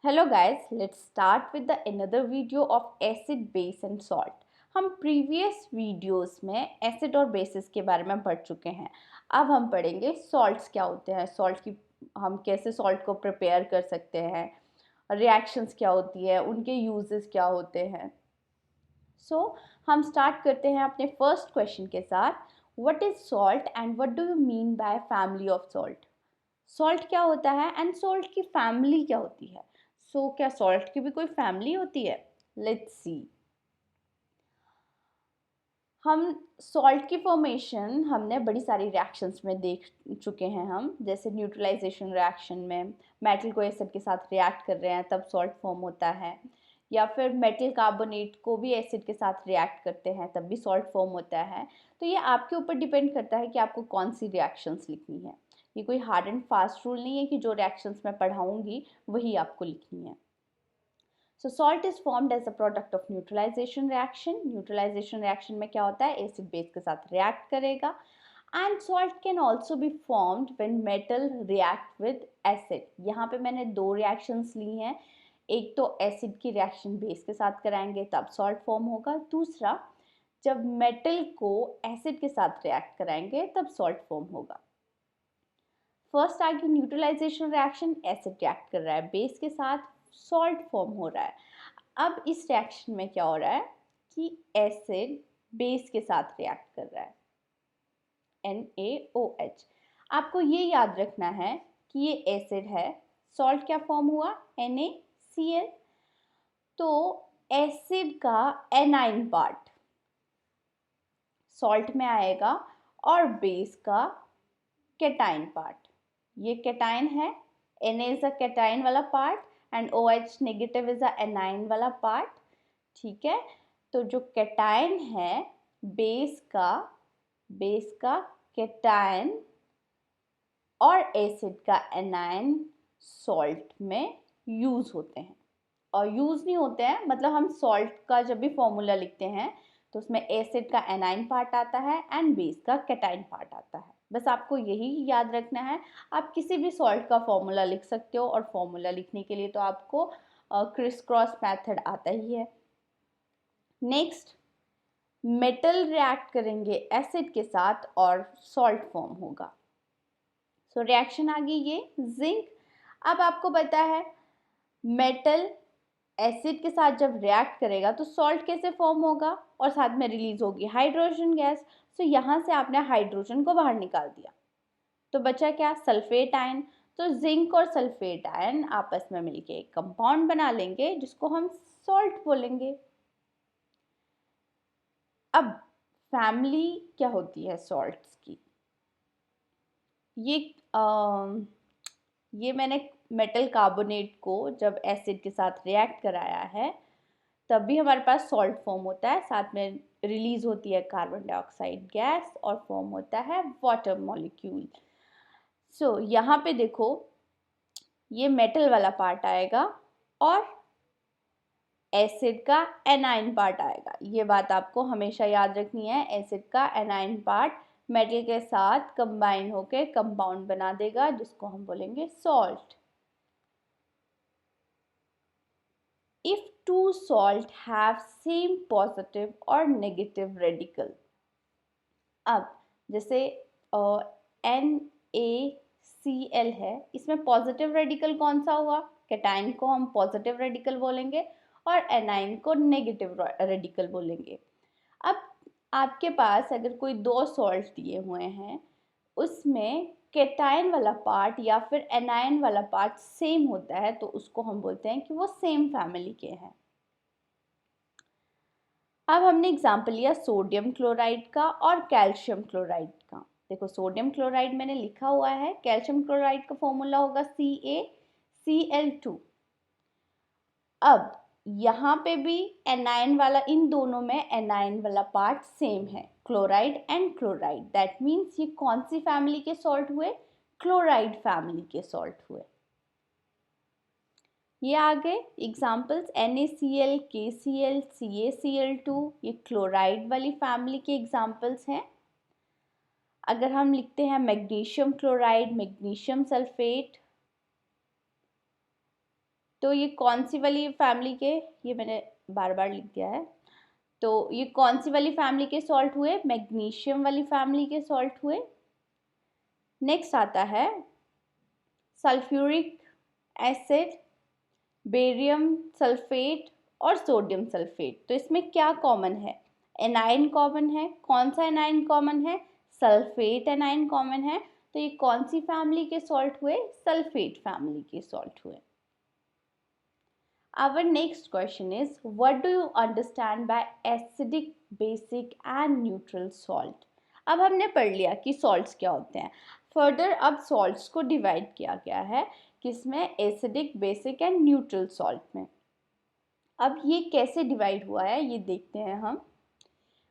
Hello guys, let's start with the another video of acid, base and salt. हम previous videos में acid और basis के बारे में पढ़ चुके हैं. अब हम पढ़ेंगे सॉल्ट्स क्या होते हैं, सॉल्ट की हम कैसे सॉल्ट को प्रिपेयर कर सकते हैं, रिएक्शंस क्या होती है, उनके यूजेस क्या होते हैं. हम स्टार्ट करते हैं अपने फर्स्ट क्वेश्चन के साथ. What is salt and what do you mean by family of salt? Salt क्या होता है एंड सॉल्ट की फैमिली क्या होती है? क्या सॉल्ट की भी कोई फैमिली होती है? Let's see. हम सॉल्ट की फॉर्मेशन हमने बड़ी सारी रिएक्शंस में देख चुके हैं. हम जैसे न्यूट्रलाइजेशन रिएक्शन में मेटल को एसिड के साथ रिएक्ट कर रहे हैं तब सॉल्ट फॉर्म होता है, या फिर मेटल कार्बोनेट को भी एसिड के साथ रिएक्ट करते हैं तब भी सॉल्ट फॉर्म होता है. तो ये आपके ऊपर डिपेंड करता है कि आपको कौन सी रिएक्शंस लिखनी है. ये कोई हार्ड एंड फास्ट रूल नहीं है कि जो रिएक्शंस मैं पढ़ाऊंगी वही आपको लिखनी है. So salt is formed as a product of neutralization reaction. Neutralization reaction में क्या होता है, एसिड बेस के साथ रिएक्ट करेगा. And salt can also be formed when metal react with acid. यहाँ पे मैंने दो रिएक्शंस ली हैं. एक तो एसिड की रिएक्शन बेस के साथ कराएंगे तब सॉल्ट फॉर्म होगा. दूसरा, जब मेटल को एसिड के साथ रिएक्ट कराएंगे तब सॉल्ट फॉर्म होगा. फर्स्ट आगे न्यूट्रलाइजेशन रिएक्शन, एसिड रिएक्ट कर रहा है बेस के साथ, सॉल्ट फॉर्म हो रहा है. अब इस रिएक्शन में क्या हो रहा है कि एसिड बेस के साथ रिएक्ट कर रहा है, NaOH. आपको ये याद रखना है कि ये एसिड है, सॉल्ट क्या फॉर्म हुआ, NaCl. तो एसिड का एनाइन पार्ट सॉल्ट में आएगा और बेस का कैटाइन पार्ट. ये कैटाइन है, Na इज अ कैटाइन वाला part and OH negative is a A9 वाला पार्ट. ठीक है, तो जो कैटाइन है बेस का कैटाइन और एसिड का एनाइन सॉल्ट में यूज होते हैं. और यूज नहीं होते हैं मतलब हम सॉल्ट का जब भी फॉर्मूला लिखते हैं तो उसमें एसिड का एनाइन पार्ट आता है एंड बेस का कैटाइन पार्ट आता है. बस आपको यही याद रखना है. आप किसी भी सॉल्ट का फॉर्मूला लिख सकते हो और फॉर्मूला लिखने के लिए तो आपको क्रिस क्रॉस मेथड आता ही है. नेक्स्ट, मेटल रिएक्ट करेंगे एसिड के साथ और सॉल्ट फॉर्म होगा. रिएक्शन आ गई ये जिंक. अब आपको पता है मेटल एसिड के साथ जब रिएक्ट करेगा तो सॉल्ट कैसे फॉर्म होगा और साथ में रिलीज होगी हाइड्रोजन गैस. यहाँ से आपने हाइड्रोजन को बाहर निकाल दिया तो बचा क्या, सल्फेट आयन. तो जिंक और सल्फेट आयन आपस में मिलके एक कंपाउंड बना लेंगे जिसको हम सॉल्ट बोलेंगे. अब फैमिली क्या होती है सॉल्ट्स की, ये मैंने मेटल कार्बोनेट को जब एसिड के साथ रिएक्ट कराया है तब भी हमारे पास सॉल्ट फॉर्म होता है, साथ में रिलीज होती है कार्बन डाइऑक्साइड गैस और फॉर्म होता है वाटर मॉलिक्यूल. यहाँ पे देखो ये मेटल वाला पार्ट आएगा और एसिड का एनाइन पार्ट आएगा. ये बात आपको हमेशा याद रखनी है. एसिड का एनाइन पार्ट मेटल के साथ कंबाइन होकर कंपाउंड बना देगा जिसको हम बोलेंगे salt. If two salt have same positive or negative radical. अब जैसे NaCl है, इसमें पॉजिटिव रेडिकल कौन सा हुआ, कैटाइन को हम पॉजिटिव रेडिकल बोलेंगे और एनाइन को नेगेटिव रेडिकल बोलेंगे. अब आपके पास अगर कोई दो सॉल्ट दिए हुए हैं उसमें कैटाइन वाला पार्ट या फिर एनाइन वाला पार्ट सेम होता है तो उसको हम बोलते हैं कि वो सेम फैमिली के हैं. अब हमने एग्जाम्पल लिया सोडियम क्लोराइड का और कैल्शियम क्लोराइड का. देखो सोडियम क्लोराइड मैंने लिखा हुआ है, कैल्शियम क्लोराइड का फॉर्मूला होगा CaCl2. अब यहाँ पे भी एनाइन वाला, इन दोनों में एनाइन वाला पार्ट सेम है, chloride and chloride. That means ये कौन सी फैमिली के सॉल्ट हुए, क्लोराइड फैमिली के सॉल्ट हुए. ये आगे एग्जाम्पल्स NaCl, KCl, CaCl2, ये क्लोराइड वाली फैमिली के एग्जाम्पल्स हैं. अगर हम लिखते हैं मैग्नीशियम क्लोराइड, मैग्नीशियम सल्फेट, तो ये कौन सी वाली फैमिली के, ये मैंने बार बार लिख दिया है, तो ये कौन सी वाली फैमिली के सॉल्ट हुए, मैग्नीशियम वाली फैमिली के सॉल्ट हुए। नेक्स्ट आता है सल्फ्यूरिक एसिड, बेरियम सल्फेट और सोडियम सल्फेट। तो इसमें क्या कॉमन है, एनाइन कॉमन है। कौन सा एनाइन कॉमन है, सल्फेट एनाइन कॉमन है। तो ये कौन सी फैमिली के सॉल्ट हुए, सल्फेट फैमिली के सॉल्ट हुए। Our next question is, what do you understand by acidic, basic and neutral salt? अब हमने पढ़ लिया कि salts क्या होते हैं। फर्दर अब salts को डिवाइड किया गया है किसमें, acidic, basic and neutral salt में। अब ये कैसे डिवाइड हुआ है ये देखते हैं हम।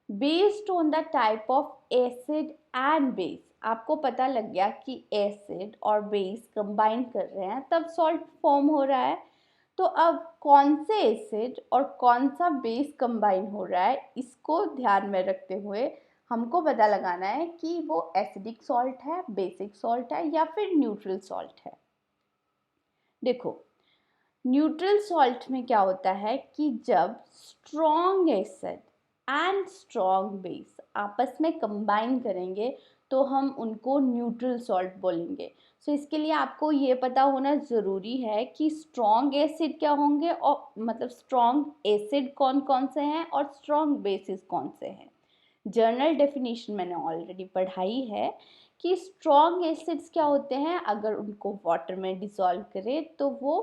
Based on the type of acid and base, आपको पता लग गया कि एसिड और बेस कंबाइन कर रहे हैं तब सॉल्ट फॉर्म हो रहा है। तो अब कौन से एसिड और कौन सा बेस कंबाइन हो रहा है, इसको ध्यान में रखते हुए हमको पता लगाना है कि वो एसिडिक सॉल्ट है, बेसिक सॉल्ट है या फिर न्यूट्रल सॉल्ट है। देखो, न्यूट्रल सॉल्ट में क्या होता है कि जब strong acid and strong base आपस में कंबाइन करेंगे तो हम उनको न्यूट्रल सॉल्ट बोलेंगे। सो इसके लिए आपको ये पता होना ज़रूरी है कि स्ट्रॉन्ग एसिड क्या होंगे, और मतलब स्ट्रॉन्ग एसिड कौन कौन से हैं और स्ट्रॉन्ग बेसिस कौन से हैं। जर्नल डेफिनेशन मैंने ऑलरेडी पढ़ाई है कि स्ट्रॉन्ग एसिड्स क्या होते हैं, अगर उनको वाटर में डिसॉल्व करें तो वो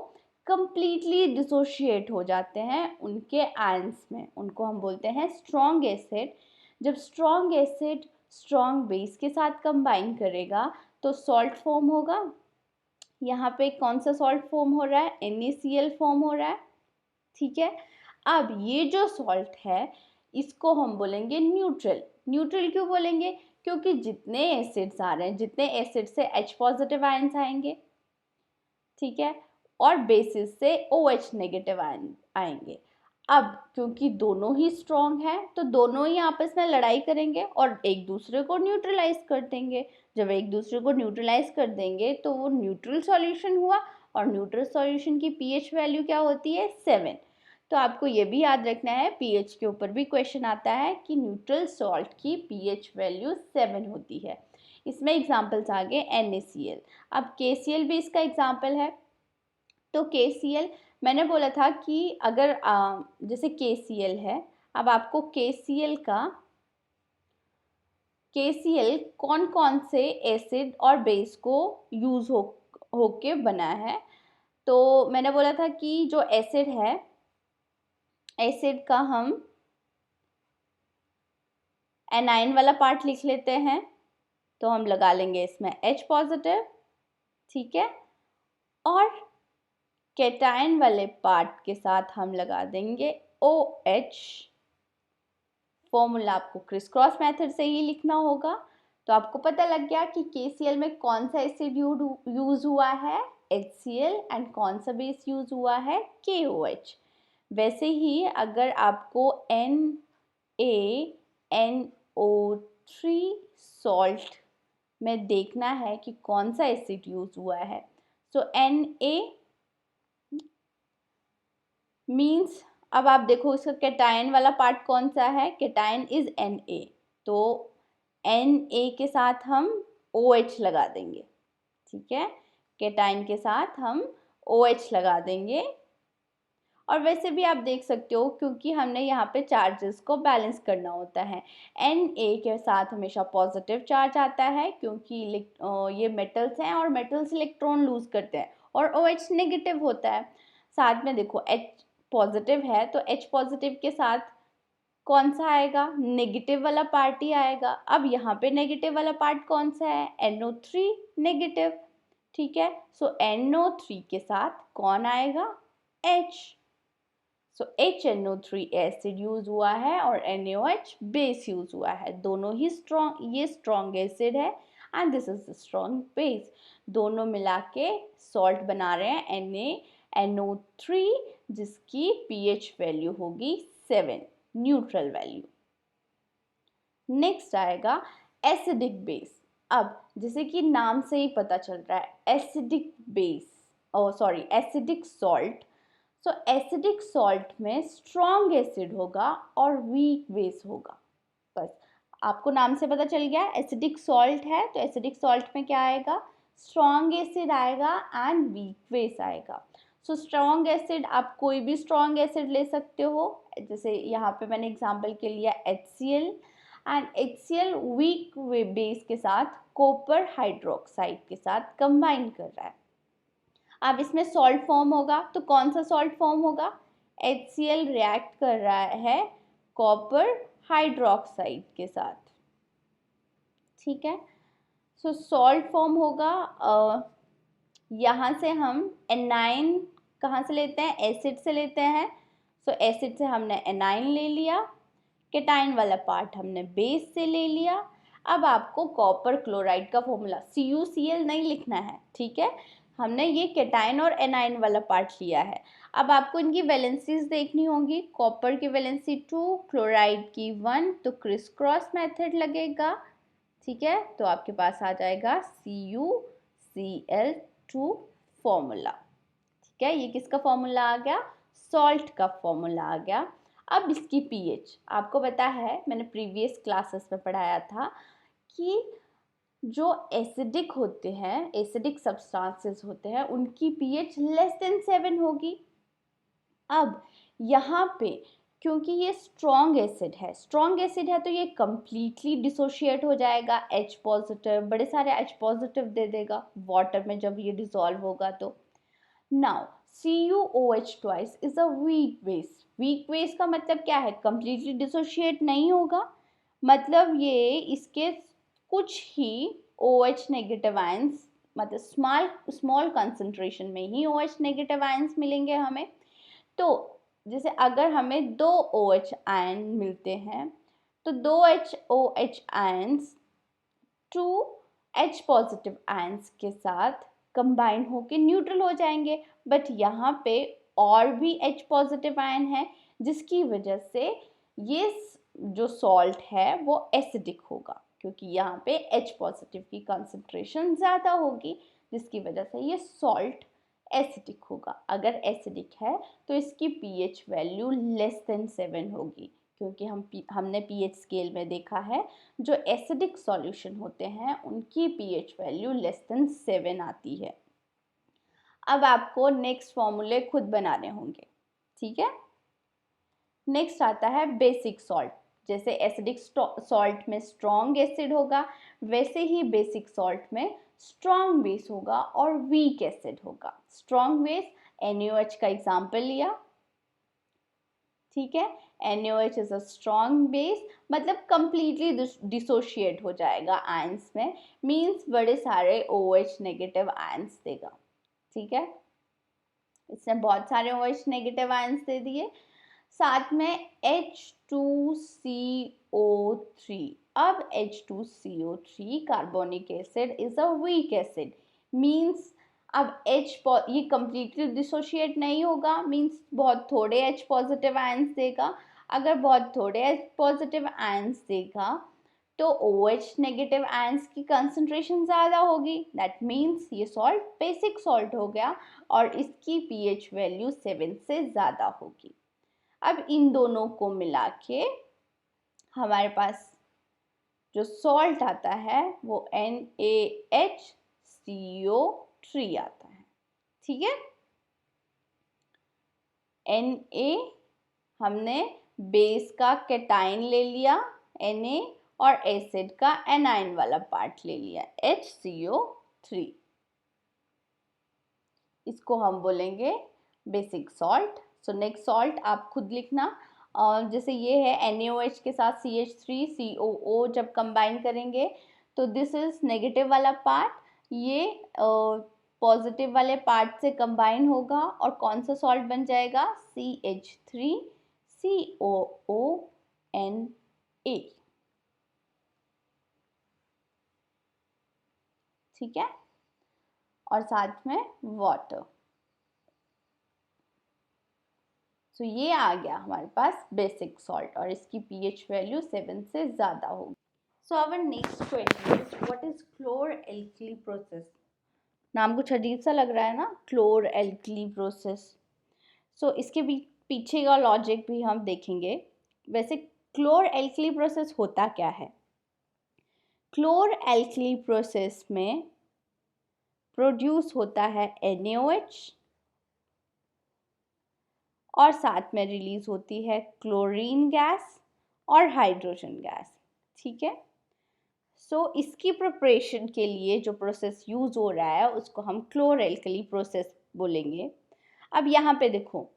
कंप्लीटली डिसोशिएट हो जाते हैं उनके आयंस में, उनको हम बोलते हैं स्ट्रॉन्ग एसिड। जब स्ट्रॉन्ग एसिड स्ट्रॉन्ग बेस के साथ कंबाइन करेगा तो सॉल्ट फॉर्म होगा। यहाँ पे कौन सा सॉल्ट फॉर्म हो रहा है, NaCl फॉर्म हो रहा है, ठीक है। अब ये जो सॉल्ट है इसको हम बोलेंगे न्यूट्रल। न्यूट्रल क्यों बोलेंगे, क्योंकि जितने एसिड्स आ रहे हैं, जितने एसिड से H पॉजिटिव आयंस आएंगे, ठीक है, और बेसिस से OH नेगेटिव आयन आएंगे। अब क्योंकि दोनों ही स्ट्रॉन्ग हैं तो दोनों ही आपस में लड़ाई करेंगे और एक दूसरे को न्यूट्रलाइज कर देंगे। जब एक दूसरे को न्यूट्रलाइज कर देंगे तो वो न्यूट्रल सॉल्यूशन हुआ, और न्यूट्रल सॉल्यूशन की pH वैल्यू क्या होती है, 7। तो आपको ये भी याद रखना है, pH के ऊपर भी क्वेश्चन आता है कि न्यूट्रल सॉल्ट की pH वैल्यू 7 होती है। इसमें एग्जाम्पल्स आ गए NaCl। अब KCl भी इसका एग्जाम्पल है। तो KCl मैंने बोला था कि अगर जैसे KCl है, अब आपको KCl कौन कौन से एसिड और बेस को यूज़ होके बना है। तो मैंने बोला था कि जो एसिड है, एसिड का हम एनाइन वाला पार्ट लिख लेते हैं, तो हम लगा लेंगे इसमें H पॉजिटिव, ठीक है, और कैटायन वाले पार्ट के साथ हम लगा देंगे OH। फॉर्मूला आपको क्रिस क्रॉस मेथड से ही लिखना होगा। तो आपको पता लग गया कि KCl में कौन सा एसिड यूज हुआ है, HCl, एंड कौन सा बेस यूज हुआ है, KOH। वैसे ही अगर आपको NaNO3 सॉल्ट में देखना है कि कौन सा एसिड यूज हुआ है, सो Na मीन्स, अब आप देखो इसका कैटायन वाला पार्ट कौन सा है, कैटायन इज Na। तो Na के साथ हम OH लगा देंगे, ठीक है, कैटायन के साथ हम OH लगा देंगे। और वैसे भी आप देख सकते हो क्योंकि हमने यहाँ पे चार्जेस को बैलेंस करना होता है। Na के साथ हमेशा पॉजिटिव चार्ज आता है क्योंकि ये मेटल्स हैं और मेटल्स इलेक्ट्रॉन लूज करते हैं, और OH नेगेटिव होता है। साथ में देखो H पॉजिटिव है तो H पॉजिटिव के साथ कौन सा आएगा, नेगेटिव वाला पार्ट ही आएगा। अब यहाँ पे नेगेटिव वाला पार्ट कौन सा है, NO3 नेगेटिव, ठीक है। सो NO3 के साथ कौन आएगा, H। सो HNO3 एसिड यूज हुआ है और NaOH बेस यूज हुआ है। दोनों ही स्ट्रॉन्ग, ये स्ट्रॉन्ग एसिड है and this is strong base. दोनों मिला के सॉल्ट बना रहे हैं NaNO3, जिसकी pH वैल्यू होगी 7, न्यूट्रल वैल्यू। नेक्स्ट आएगा एसिडिक बेस। अब जैसे कि नाम से ही पता चल रहा है, acidic base, acidic salt so acidic salt में स्ट्रॉन्ग एसिड होगा और वीक बेस होगा। बस आपको नाम से पता चल गया एसिडिक सॉल्ट है, तो एसिडिक सॉल्ट में क्या आएगा, स्ट्रॉन्ग एसिड आएगा एंड वीक बेस आएगा। सो स्ट्रॉन्ग एसिड आप कोई भी स्ट्रॉन्ग एसिड ले सकते हो, जैसे यहाँ पे मैंने एग्जांपल के लिया HCl, and HCl weak base के साथ कॉपर हाइड्रोक्साइड के साथ कंबाइन कर रहा है। अब इसमें सॉल्ट फॉर्म होगा, तो कौन सा सॉल्ट फॉर्म होगा, HCl रिएक्ट कर रहा है कॉपर हाइड्रोक्साइड के साथ, ठीक है। सो सॉल्ट फॉर्म होगा, यहाँ से हम एनाइन कहाँ से लेते हैं, एसिड से लेते हैं। सो एसिड से हमने एनाइन ले लिया, केटाइन वाला पार्ट हमने बेस से ले लिया। अब आपको कॉपर क्लोराइड का फॉर्मूला CuCl नहीं लिखना है, ठीक है, हमने ये केटाइन और एनाइन वाला पार्ट लिया है। अब आपको इनकी वैलेंसीज देखनी होगी, कॉपर की वैलेंसी 2, क्लोराइड की 1, तो क्रिस क्रॉस मेथड लगेगा, ठीक है। तो आपके पास आ जाएगा CuCl2 फॉर्मूला, ठीक है। ये किसका फॉर्मूला आ गया, सॉल्ट का फॉर्मूला आ गया। अब इसकी पीएच आपको पता है, मैंने प्रीवियस क्लासेस में पढ़ाया था कि जो एसिडिक होते हैं, एसिडिक सब्सटेंसेस होते हैं, उनकी पीएच लेस देन 7 होगी। अब यहाँ पे क्योंकि ये स्ट्रॉन्ग एसिड है तो ये कम्प्लीटली डिसोशिएट हो जाएगा, H पॉजिटिव, बड़े सारे H पॉजिटिव दे देगा वाटर में जब ये डिसॉल्व होगा। तो now CuOH twice is a weak base का मतलब क्या है, कम्प्लीटली डिसोशिएट नहीं होगा, मतलब ये इसके कुछ ही OH नेगेटिव आयंस, मतलब स्मॉल कंसंट्रेशन में ही OH नेगेटिव आयंस मिलेंगे हमें। तो जैसे अगर हमें 2 OH आयन मिलते हैं तो 2 OH ions 2 H positive ions के साथ कंबाइन होके न्यूट्रल हो जाएंगे, बट यहाँ पे और भी H पॉजिटिव आयन है, जिसकी वजह से ये जो सॉल्ट है वो एसिडिक होगा, क्योंकि यहाँ पे H पॉजिटिव की कंसंट्रेशन ज़्यादा होगी, जिसकी वजह से ये सॉल्ट एसिडिक होगा। अगर एसिडिक है तो इसकी पीएच वैल्यू लेस देन 7 होगी, क्योंकि हमने पीएच स्केल में देखा है जो एसिडिक सॉल्यूशन होते हैं उनकी पीएच वैल्यू लेस देन 7 आती है। अब आपको नेक्स्ट फॉर्मूले खुद बनाने होंगे, ठीक है। नेक्स्ट आता है बेसिक सॉल्ट। जैसे एसिडिक सॉल्ट में स्ट्रॉन्ग एसिड होगा, वैसे ही बेसिक सॉल्ट में स्ट्रॉन्ग बेस होगा और वीक एसिड होगा। स्ट्रॉन्ग बेस NaOH का एग्जाम्पल लिया, ठीक है, NaOH is a strong base, मतलब कंप्लीटली डिसोशिएट हो जाएगा आयंस में, मींस बड़े सारे OH नेगेटिव आयंस देगा, ठीक है। इसने बहुत सारे OH नेगेटिव आयंस दे दिए, साथ में H2CO3। अब H2CO3 carbonic acid is a weak acid, means अब ये कंप्लीटली डिसोशिएट नहीं होगा, मींस बहुत थोड़े H पॉजिटिव आयंस देगा। अगर बहुत थोड़े H पॉजिटिव आयंस देगा तो OH नेगेटिव आयंस की कंसंट्रेशन ज़्यादा होगी, दैट मीन्स ये सॉल्ट बेसिक सॉल्ट हो गया और इसकी पीएच वैल्यू 7 से ज़्यादा होगी। अब इन दोनों को मिला के हमारे पास जो सॉल्ट आता है वो NaHCO3 आता है, ठीक है। Na हमने बेस का केटाइन ले लिया Na, और एसिड का एनाइन वाला पार्ट ले लिया HCO3, इसको हम बोलेंगे basic salt. So next salt आप खुद लिखना, और जैसे ये है NaOH के साथ CH3COO जब कंबाइन करेंगे तो दिस इज नेगेटिव वाला पार्ट, ये पॉजिटिव वाले पार्ट से कंबाइन होगा और कौन सा सॉल्ट बन जाएगा, CH3COONA, ठीक है, और साथ में वाटर। तो ये आ गया हमारे पास बेसिक सॉल्ट और इसकी पीएच वैल्यू 7 से ज़्यादा होगी। So our next question is what is chlor alkali process. नाम कुछ अजीब सा लग रहा है ना, क्लोर एल्कली प्रोसेस। सो इसके पीछे का लॉजिक भी हम देखेंगे। वैसे क्लोर एल्कली प्रोसेस होता क्या है? क्लोर एल्कली प्रोसेस में प्रोड्यूस होता है NaOH और साथ में रिलीज होती है क्लोरीन गैस और हाइड्रोजन गैस। ठीक है, सो इसकी प्रिपरेशन के लिए जो प्रोसेस यूज हो रहा है उसको हम क्लोर एल्कली प्रोसेस बोलेंगे। अब यहाँ पे देखो,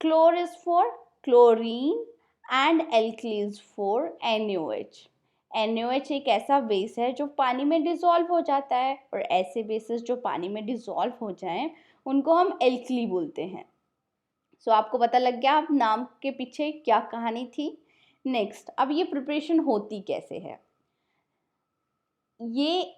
chlor is for chlorine and alkali is for NaOH। NaOH एक ऐसा बेस है जो पानी में डिसॉल्व हो जाता है, और ऐसे बेसेस जो पानी में डिसॉल्व हो जाएं उनको हम एल्कली बोलते हैं। सो आपको पता लग गया अब नाम के पीछे क्या कहानी थी। नेक्स्ट, अब ये प्रिपरेशन होती कैसे है? ये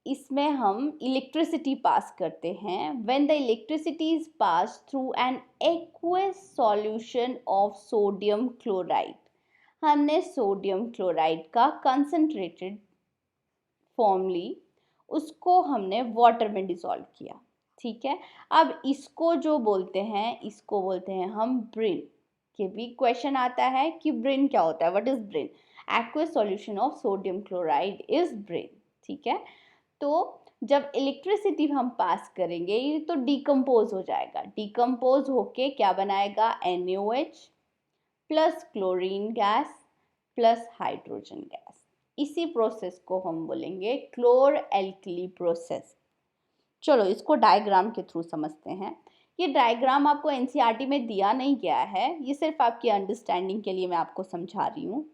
इसमें हम इलेक्ट्रिसिटी पास करते हैं। When the electricity is pass through an aqueous solution of sodium chloride, हमने सोडियम क्लोराइड का कंसंट्रेटेड फॉर्म ली, उसको हमने वाटर में डिसॉल्व किया। ठीक है, अब इसको जो बोलते हैं, इसको बोलते हैं हम ब्रिन। के भी क्वेश्चन आता है कि ब्रिन क्या होता है, what is Brin? Aqueous solution of sodium chloride is Brin. ठीक है, तो जब इलेक्ट्रिसिटी हम पास करेंगे ये तो डिकम्पोज हो जाएगा। डिकम्पोज होके क्या बनाएगा? NaOH plus chlorine gas plus hydrogen gas. इसी प्रोसेस को हम बोलेंगे क्लोर एल्कली प्रोसेस। चलो इसको डायग्राम के थ्रू समझते हैं। ये डायग्राम आपको NCERT में दिया नहीं गया है, ये सिर्फ आपकी अंडरस्टैंडिंग के लिए मैं आपको समझा रही हूँ।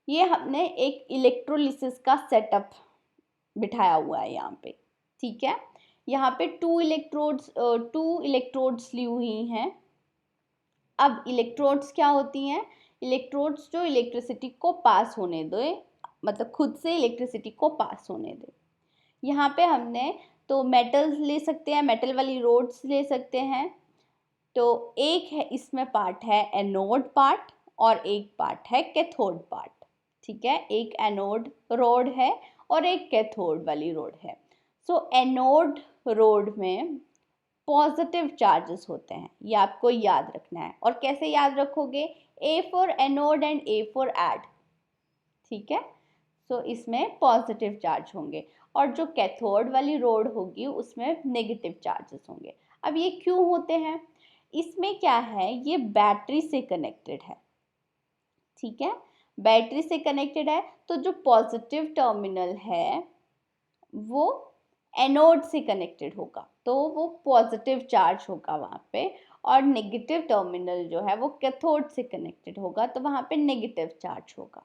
ये हमने एक इलेक्ट्रोलिसिस का सेटअप बिठाया हुआ है यहाँ पे। ठीक है, यहाँ पे टू इलेक्ट्रोड्स ली हुई हैं। अब इलेक्ट्रोड्स क्या होती हैं? इलेक्ट्रोड्स जो इलेक्ट्रिसिटी को पास होने दे, मतलब खुद से इलेक्ट्रिसिटी को पास होने दे। यहाँ पे हमने तो मेटल्स ले सकते हैं, मेटल वाली रोड्स ले सकते हैं। तो एक है इसमें पार्ट है एनोड पार्ट और एक पार्ट है कैथोड पार्ट। ठीक है, एक एनोड रोड है और एक कैथोड वाली रोड है। सो एनोड रोड में पॉजिटिव चार्जेस होते हैं, ये आपको याद रखना है। और कैसे याद रखोगे? A for anode and A for add. ठीक है, सो इसमें पॉजिटिव चार्ज होंगे और जो कैथोड वाली रोड होगी उसमें नेगेटिव चार्जेस होंगे। अब ये क्यों होते हैं? इसमें क्या है, ये बैटरी से कनेक्टेड है। ठीक है, बैटरी से कनेक्टेड है, तो जो पॉजिटिव टर्मिनल है वो एनोड से कनेक्टेड होगा, तो वो पॉजिटिव चार्ज होगा वहाँ पे, और नेगेटिव टर्मिनल जो है वो कैथोड से कनेक्टेड होगा, तो वहाँ पे नेगेटिव चार्ज होगा।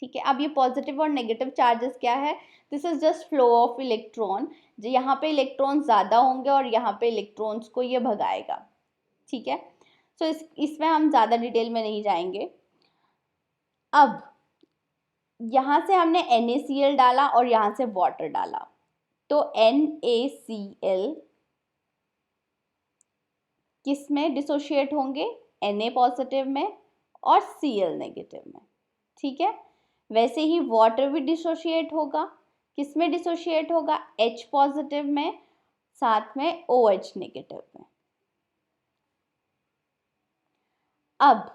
ठीक है, अब ये पॉजिटिव और नेगेटिव चार्जेस क्या है? This is just flow of electron. जो यहाँ पे इलेक्ट्रॉन ज़्यादा होंगे और यहाँ पे इलेक्ट्रॉन्स को ये भगाएगा। ठीक है, सो इसमें हम ज़्यादा डिटेल में नहीं जाएंगे। अब यहाँ से हमने NaCl डाला और यहाँ से वाटर डाला, तो NaCl किस में डिसोशिएट होंगे? Na पॉजिटिव में और Cl नेगेटिव में। ठीक है, वैसे ही वाटर भी डिसोशिएट होगा, किस में डिसोशिएट होगा? H पॉजिटिव में, साथ में OH नेगेटिव में। अब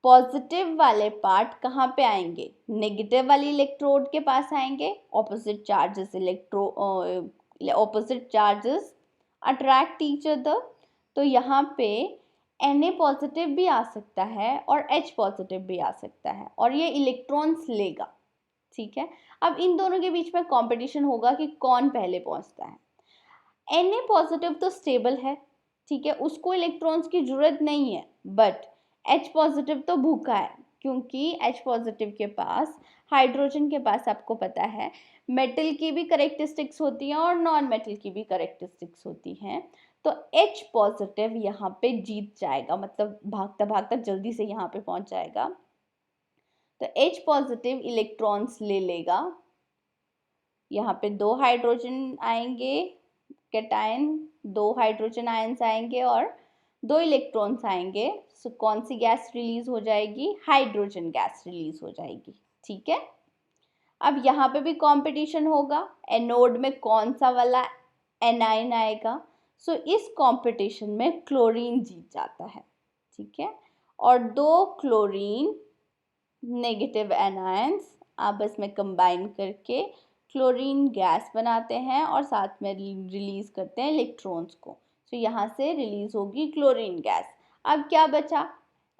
पॉजिटिव वाले पार्ट कहाँ पे आएंगे? नेगेटिव वाली इलेक्ट्रोड के पास आएंगे। Opposite charges attract each other, तो यहाँ पे Na पॉजिटिव भी आ सकता है और H पॉजिटिव भी आ सकता है और ये इलेक्ट्रॉन्स लेगा। ठीक है, अब इन दोनों के बीच में कंपटीशन होगा कि कौन पहले पहुंचता है। Na पॉजिटिव तो स्टेबल है, ठीक है, उसको इलेक्ट्रॉन्स की जरूरत नहीं है, बट H पॉजिटिव तो भूखा है, क्योंकि H पॉजिटिव के पास, हाइड्रोजन के पास आपको पता है मेटल की भी करेक्टरिस्टिक्स होती हैं और नॉन मेटल की भी करेक्टरिस्टिक्स होती हैं। तो H पॉजिटिव यहाँ पे जीत जाएगा, मतलब भागता भागता जल्दी से यहाँ पे पहुँच जाएगा। तो H पॉजिटिव इलेक्ट्रॉन्स ले लेगा, यहाँ पे 2 हाइड्रोजन आएंगे कैटायन, 2 हाइड्रोजन आयंस आएंगे और 2 इलेक्ट्रॉन्स आएंगे। सो कौन सी गैस रिलीज हो जाएगी? हाइड्रोजन गैस रिलीज हो जाएगी। ठीक है, अब यहाँ पे भी कंपटीशन होगा, एनोड में कौन सा वाला एनाइन आएगा, सो इस कंपटीशन में क्लोरीन जीत जाता है, ठीक है। और 2 क्लोरीन नेगेटिव एनायंस आपस में कंबाइन करके क्लोरीन गैस बनाते हैं और साथ में रिलीज करते हैं इलेक्ट्रॉन्स को। तो यहाँ से रिलीज होगी क्लोरीन गैस। अब क्या बचा,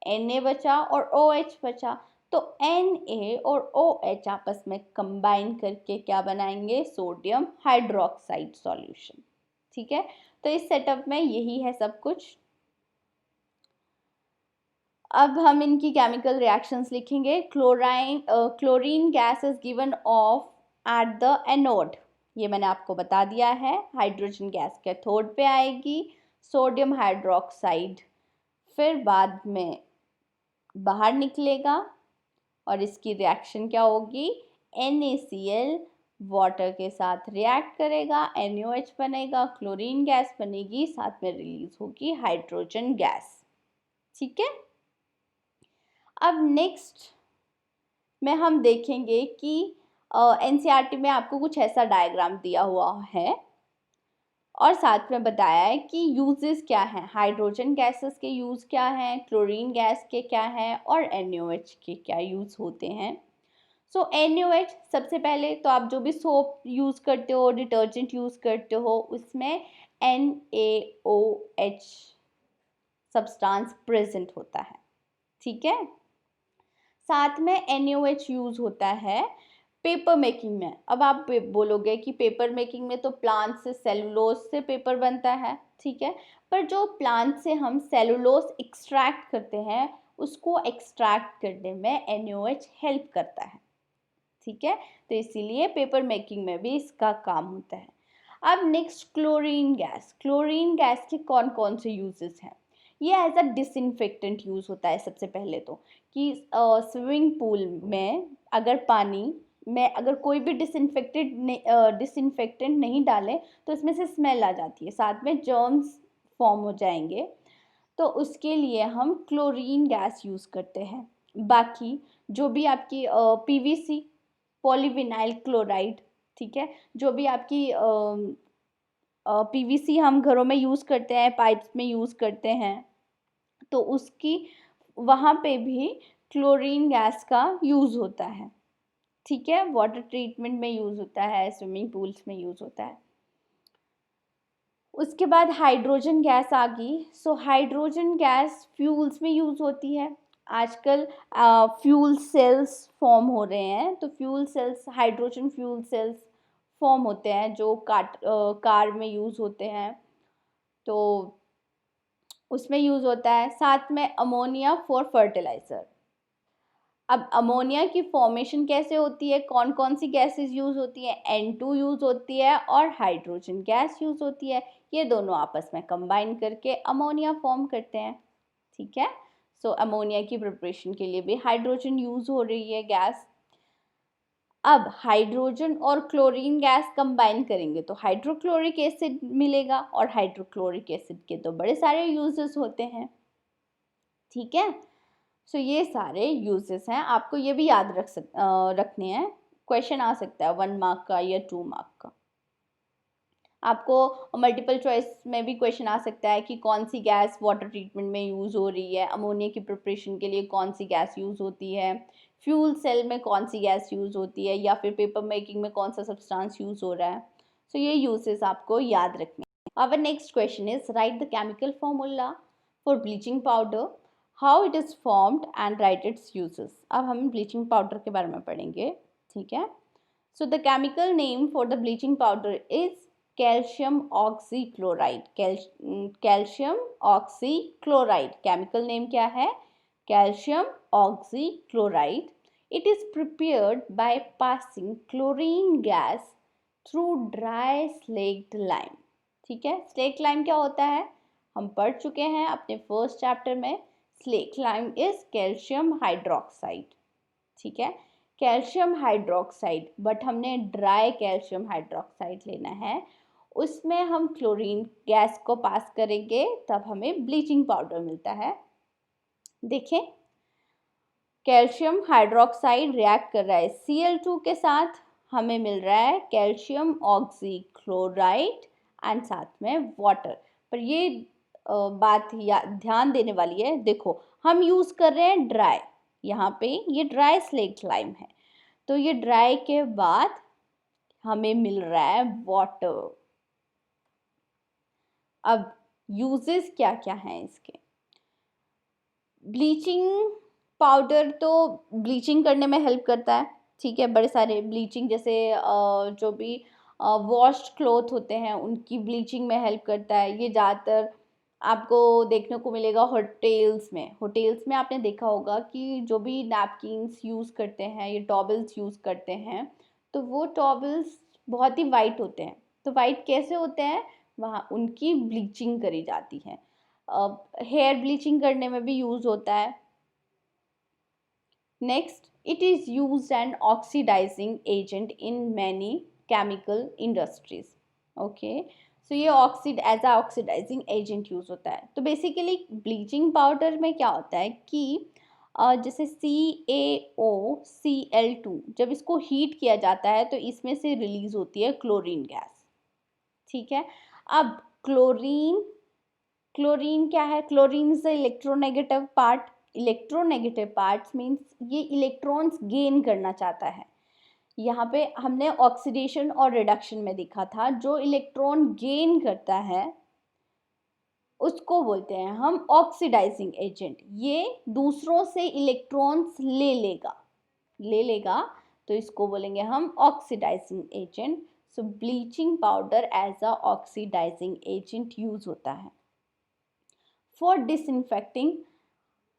Na बचा और OH बचा। तो Na और OH आपस में कंबाइन करके क्या बनाएंगे, सोडियम हाइड्रोक्साइड सॉल्यूशन, ठीक है। तो इस सेटअप में यही है सब कुछ। अब हम इनकी केमिकल रिएक्शंस लिखेंगे। Chlorine gas is given of at the anode, ये मैंने आपको बता दिया है। हाइड्रोजन गैस कैथोड पे आएगी, सोडियम हाइड्रोक्साइड फिर बाद में बाहर निकलेगा और इसकी रिएक्शन क्या होगी, NaCl वाटर के साथ रिएक्ट करेगा, NaOH बनेगा, क्लोरीन गैस बनेगी, साथ में रिलीज होगी हाइड्रोजन गैस, ठीक है। अब नेक्स्ट में हम देखेंगे कि NCERT में आपको कुछ ऐसा डायग्राम दिया हुआ है और साथ में बताया है कि यूजेस क्या हैं, हाइड्रोजन गैसेस के यूज़ क्या हैं, क्लोरीन गैस के क्या हैं और NaOH के क्या यूज़ होते हैं। सो NaOH सबसे पहले तो आप जो भी सोप यूज़ करते हो, डिटर्जेंट यूज़ करते हो, उसमें NaOH सब्सटेंस प्रेजेंट होता है, ठीक है। साथ में NaOH यूज़ होता है पेपर मेकिंग में। अब आप बोलोगे कि पेपर मेकिंग में तो प्लांट से सेलुलोज से पेपर बनता है, ठीक है, पर जो प्लांट से हम सेलुलोज एक्सट्रैक्ट करते हैं उसको एक्सट्रैक्ट करने में NaOH हेल्प करता है, ठीक है। तो इसीलिए पेपर मेकिंग में भी इसका काम होता है। अब next chlorine gas. Chlorine gas के कौन कौन से यूजेस हैं, ये एज अ डिसइंफेक्टेंट यूज़ होता है सबसे पहले तो, कि स्विमिंग पूल में अगर पानी में अगर कोई भी डिसइंफेक्टेंट नहीं डालें तो इसमें से स्मेल आ जाती है, साथ में जर्म्स फॉर्म हो जाएंगे, तो उसके लिए हम क्लोरीन गैस यूज़ करते हैं। बाकी जो भी आपकी PVC पॉलीविनाइल क्लोराइड, ठीक है, जो भी आपकी PVC हम घरों में यूज़ करते हैं, पाइप्स में यूज़ करते हैं, तो उसकी वहाँ पे भी क्लोरीन गैस का यूज़ होता है, ठीक है। वाटर ट्रीटमेंट में यूज़ होता है, स्विमिंग पूल्स में यूज़ होता है। उसके बाद हाइड्रोजन गैस आ गई। सो हाइड्रोजन गैस फ्यूल्स में यूज़ होती है। आजकल फ्यूल सेल्स फॉर्म हो रहे हैं, तो fuel cells, hydrogen fuel cells form होते हैं जो कार में यूज़ होते हैं, तो उसमें यूज़ होता है। साथ में अमोनिया फॉर फर्टिलाइज़र। अब अमोनिया की फॉर्मेशन कैसे होती है, कौन कौन सी गैसेस यूज़ होती है, N2 यूज़ होती है और हाइड्रोजन गैस यूज़ होती है। ये दोनों आपस में कंबाइन करके अमोनिया फॉर्म करते हैं, ठीक है। सो अमोनिया की प्रिपरेशन के लिए भी हाइड्रोजन यूज़ हो रही है गैस। अब हाइड्रोजन और क्लोरीन गैस कंबाइन करेंगे तो हाइड्रोक्लोरिक एसिड मिलेगा, और हाइड्रोक्लोरिक एसिड के तो बड़े सारे यूजेस होते हैं, ठीक है। सो ये सारे यूजेस हैं, आपको ये भी याद रखने हैं। क्वेश्चन आ सकता है 1 मार्क का या 2 मार्क का। आपको मल्टीपल चॉइस में भी क्वेश्चन आ सकता है कि कौन सी गैस वाटर ट्रीटमेंट में यूज़ हो रही है, अमोनिया की प्रिपरेशन के लिए कौन सी गैस यूज़ होती है, फ्यूल सेल में कौन सी गैस यूज़ होती है, या फिर पेपर मेकिंग में कौन सा सब्सटेंस यूज़ हो रहा है। सो ये यूजेस आपको याद रखने हैं। Our next question is write the chemical formula for bleaching powder, how it is formed and write its uses. अब हम ब्लीचिंग पाउडर के बारे में पढ़ेंगे, ठीक है। So the chemical name for the bleaching powder is calcium oxychloride. Calcium oxychloride chemical name क्या है, calcium oxychloride. It is prepared by passing chlorine gas through dry slaked lime, ठीक है। स्लेक्ड लाइम क्या होता है, हम पढ़ चुके हैं अपने फर्स्ट चैप्टर में। Slaked lime is calcium hydroxide, ठीक है, कैल्शियम हाइड्रोक्साइड, बट हमने ड्राई कैल्शियम हाइड्रोक्साइड लेना है। उसमें हम क्लोरीन गैस को पास करेंगे तब हमें ब्लीचिंग पाउडर मिलता है। देखें, कैल्शियम हाइड्रोक्साइड रिएक्ट कर रहा है Cl2 के साथ, हमें मिल रहा है कैल्शियम ऑक्सीक्लोराइड एंड साथ में वाटर। पर ये बात ध्यान देने वाली है। देखो हम यूज़ कर रहे हैं ड्राई, यहाँ पे ये ड्राई स्लेक्ट लाइम है, तो ये ड्राई के बाद हमें मिल रहा है वाटर। अब यूजेस क्या क्या हैं इसके? ब्लीचिंग पाउडर तो ब्लीचिंग करने में हेल्प करता है, ठीक है। बड़े सारे ब्लीचिंग जैसे जो भी वॉश्ड क्लॉथ होते हैं उनकी ब्लीचिंग में हेल्प करता है। ये ज़्यादातर आपको देखने को मिलेगा होटेल्स में। होटेल्स में आपने देखा होगा कि जो भी नैपकिन्स यूज़ करते हैं, ये टॉवल्स यूज़ करते हैं, तो वो टॉवल्स बहुत ही वाइट होते हैं। तो वाइट कैसे होते हैं? वहाँ उनकी ब्लीचिंग करी जाती है। हेयर ब्लीचिंग करने में भी यूज़ होता है। Next, it is used an oxidizing agent in many chemical industries. Okay, so ये ऑक्सीड एज आ ऑक्सीडाइजिंग एजेंट यूज होता है। तो बेसिकली ब्लीचिंग पाउडर में क्या होता है कि जैसे CaOCl2 जब इसको हीट किया जाता है तो इसमें से रिलीज होती है क्लोरीन गैस, ठीक है। अब क्लोरीन क्लोरीन क्या है? Chlorine is the electronegative part. Electronegative parts means ये इलेक्ट्रॉन्स गेन करना चाहता है। यहाँ पे हमने ऑक्सीडेशन और रिडक्शन में देखा था, जो इलेक्ट्रॉन गेन करता है उसको बोलते हैं हम ऑक्सीडाइजिंग एजेंट। ये दूसरों से इलेक्ट्रॉन्स ले लेगा तो इसको बोलेंगे हम oxidising agent. So bleaching powder as a oxidising agent use होता है। For disinfecting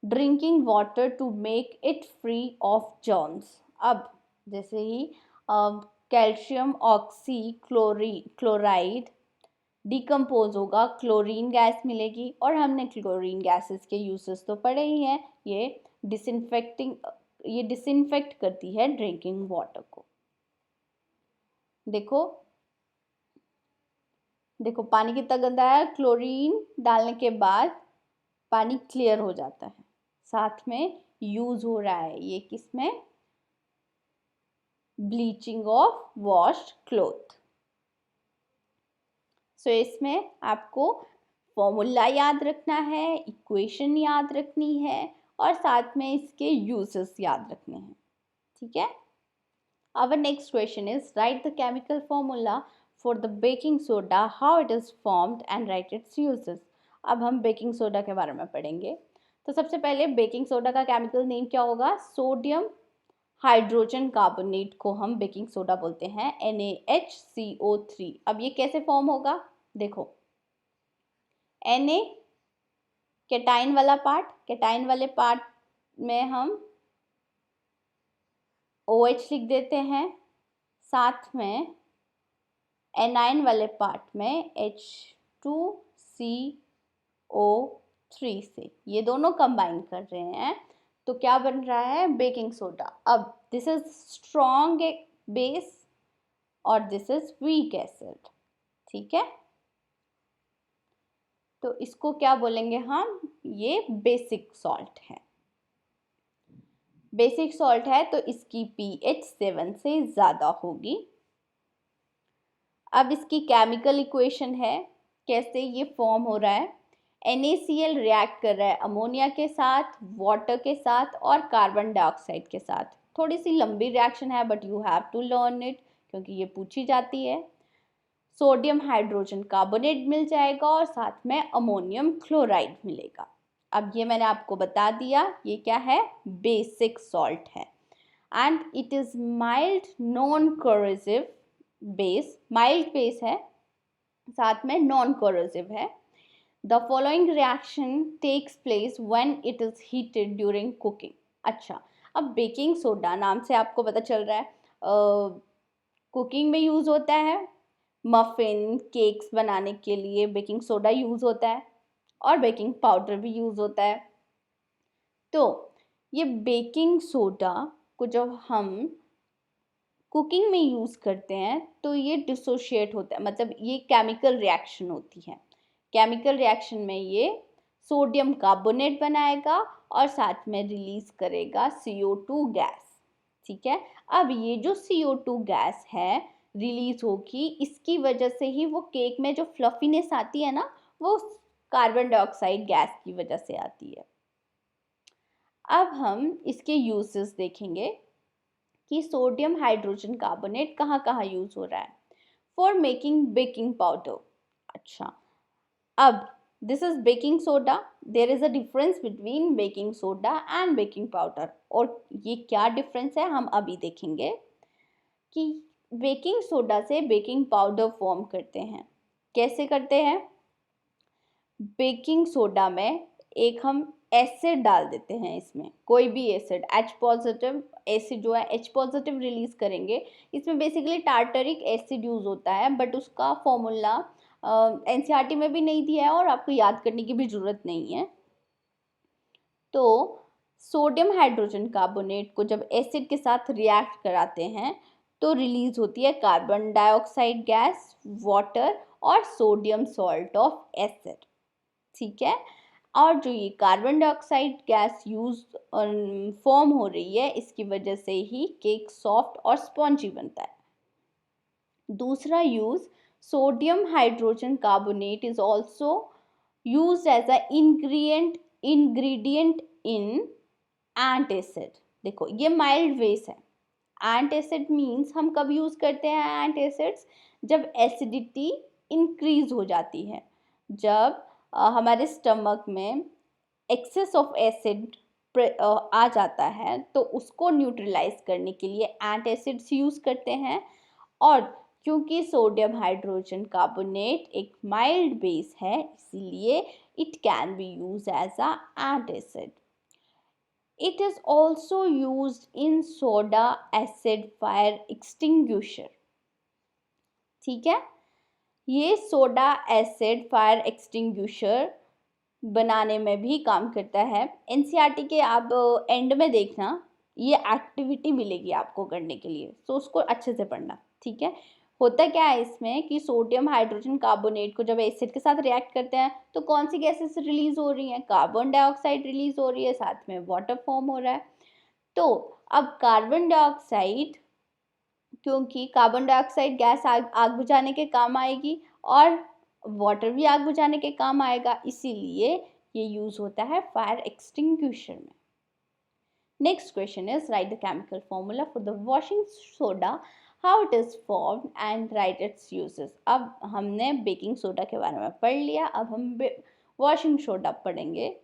drinking water to make it free of germs. अब जैसे ही कैल्शियम ऑक्सी क्लोराइड डिकम्पोज होगा, क्लोरीन गैस मिलेगी, और हमने क्लोरीन गैसेस के यूजेस तो पढ़े ही हैं। ये डिसइंफेक्ट करती है ड्रिंकिंग वाटर को। देखो देखो पानी कितना गंदा है, क्लोरीन डालने के बाद पानी क्लियर हो जाता है, साथ में यूज हो रहा है ये किसमें? Bleaching of washed cloth. So इसमें आपको फॉर्मूला याद रखना है, इक्वेशन याद रखनी है, और साथ में इसके यूजेस याद रखने हैं, ठीक है। Our next question is write the chemical formula for the baking soda, how it is formed and write its uses. अब हम बेकिंग सोडा के बारे में पढ़ेंगे। तो सबसे पहले बेकिंग सोडा का केमिकल नेम क्या होगा? सोडियम हाइड्रोजन कार्बोनेट को हम बेकिंग सोडा बोलते हैं, NaHCO3। अब ये कैसे फॉर्म होगा? देखो Na कैटाइन वाला पार्ट, कैटाइन वाले पार्ट में हम OH लिख देते हैं, साथ में एनाइन वाले पार्ट में H2CO3 से ये दोनों कंबाइन कर रहे हैं, तो क्या बन रहा है? Baking soda. अब दिस इज स्ट्रॉन्ग बेस और दिस इज वीक एसिड, ठीक है। तो इसको क्या बोलेंगे हम? ये बेसिक सॉल्ट है। बेसिक सॉल्ट है तो इसकी pH 7 से ज़्यादा होगी। अब इसकी केमिकल इक्वेशन है, कैसे ये फॉर्म हो रहा है? NaCl रिएक्ट कर रहा है अमोनिया के साथ, वाटर के साथ और कार्बन डाइऑक्साइड के साथ। थोड़ी सी लंबी रिएक्शन है but you have to learn it क्योंकि ये पूछी जाती है। सोडियम हाइड्रोजन कार्बोनेट मिल जाएगा और साथ में अमोनियम क्लोराइड मिलेगा। अब ये मैंने आपको बता दिया, ये क्या है? बेसिक सॉल्ट है and it is mild non corrosive base. Mild base है, साथ में नॉन कोरोसिव है। The following reaction takes place when it is heated during cooking. अच्छा, अब बेकिंग सोडा नाम से आपको पता चल रहा है कुकिंग में यूज होता है। मफिन केक्स बनाने के लिए बेकिंग सोडा यूज होता है और बेकिंग पाउडर भी यूज होता है। तो ये बेकिंग सोडा को जब हम कुकिंग में यूज़ करते हैं तो ये डिसोशिएट होता है, मतलब ये केमिकल रिएक्शन होती है। केमिकल रिएक्शन में ये सोडियम कार्बोनेट बनाएगा और साथ में रिलीज करेगा CO2 गैस, ठीक है। अब ये जो CO2 गैस है रिलीज होगी, इसकी वजह से ही वो केक में जो फ्लफीनेस आती है ना, वो कार्बन डाइऑक्साइड गैस की वजह से आती है। अब हम इसके यूजेस देखेंगे कि सोडियम हाइड्रोजन कार्बोनेट कहाँ कहाँ यूज हो रहा है। For making baking powder. अच्छा, अब this is baking soda. There is a difference between baking soda and baking powder. और ये क्या डिफरेंस है हम अभी देखेंगे कि बेकिंग सोडा से बेकिंग पाउडर फॉर्म करते हैं। कैसे करते हैं? बेकिंग सोडा में एक हम एसिड डाल देते हैं, इसमें कोई भी एसिड, H पॉजिटिव एसिड जो है H पॉजिटिव रिलीज करेंगे। इसमें बेसिकली टार्टरिक एसिड यूज होता है, बट उसका फॉर्मूला एनसीईआरटी में भी नहीं दिया है और आपको याद करने की भी जरूरत नहीं है। तो सोडियम हाइड्रोजन कार्बोनेट को जब एसिड के साथ रिएक्ट कराते हैं तो रिलीज होती है कार्बन डाइऑक्साइड गैस, वाटर और सोडियम सॉल्ट ऑफ एसिड। ठीक है, और जो ये carbon dioxide gas use form हो रही है, इसकी वजह से ही केक सॉफ्ट और स्पॉन्जी बनता है। दूसरा use, sodium hydrogen carbonate is also use as a ingredient in antacid. देखो ये माइल्ड बेस है। एंटासिड मीन्स हम कब यूज करते हैं एंटासिड्स? जब एसिडिटी इंक्रीज हो जाती है, जब हमारे स्टमक में एक्सेस ऑफ एसिड आ जाता है, तो उसको न्यूट्रलाइज करने के लिए एंटासिड्स यूज करते हैं। और क्योंकि सोडियम हाइड्रोजन कार्बोनेट एक माइल्ड बेस है, इसीलिए it can be use as a antacid. It is also used in soda acid fire extinguisher। ठीक है, ये सोडा एसिड फायर एक्सटिंग्विशर बनाने में भी काम करता है। एनसीईआरटी के आप एंड में देखना, ये एक्टिविटी मिलेगी आपको करने के लिए, तो उसको अच्छे से पढ़ना। ठीक है, होता क्या है इसमें कि सोडियम हाइड्रोजन कार्बोनेट को जब एसिड के साथ रिएक्ट करते हैं तो कौन सी गैसेस रिलीज हो रही हैं? कार्बन डाइऑक्साइड रिलीज हो रही है, साथ में वाटर फॉर्म हो रहा है। तो अब कार्बन डाइऑक्साइड, क्योंकि कार्बन डाइऑक्साइड गैस आग बुझाने के काम आएगी और वाटर भी आग बुझाने के काम आएगा, इसीलिए ये यूज होता है फायर एक्सटिंग्विशर में। Next question is write the chemical formula for the washing soda, how it is formed and write its uses. अब हमने बेकिंग सोडा के बारे में पढ़ लिया, अब हम वॉशिंग सोडा पढ़ेंगे।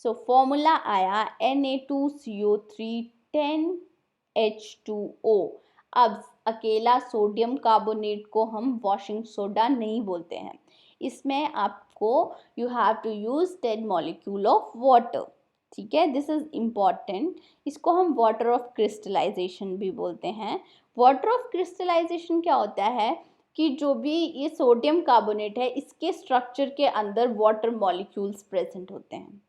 सो फॉर्मूला आया Na2CO3 10H2O। अब अकेला सोडियम कार्बोनेट को हम वॉशिंग सोडा नहीं बोलते हैं, इसमें आपको you have to use 10 molecule of water. ठीक है, दिस इज इम्पॉर्टेंट। इसको हम वाटर ऑफ क्रिस्टलाइजेशन भी बोलते हैं। वाटर ऑफ क्रिस्टलाइजेशन क्या होता है कि जो भी ये सोडियम कार्बोनेट है, इसके स्ट्रक्चर के अंदर वाटर मॉलिक्यूल्स प्रेजेंट होते हैं।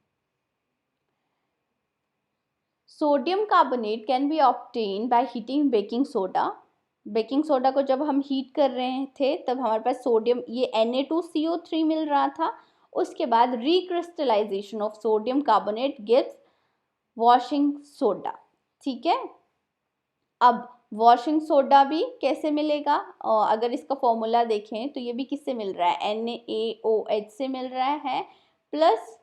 Sodium carbonate can be obtain by heating baking soda. Baking soda को जब हम हीट कर रहे थे तब हमारे पास सोडियम, ये Na2CO3 मिल रहा था। उसके बाद recrystallisation of sodium carbonate gives washing soda. ठीक है, अब वॉशिंग सोडा भी कैसे मिलेगा? अगर इसका फॉर्मूला देखें तो ये भी किससे मिल रहा है? NaOH से मिल रहा है, प्लस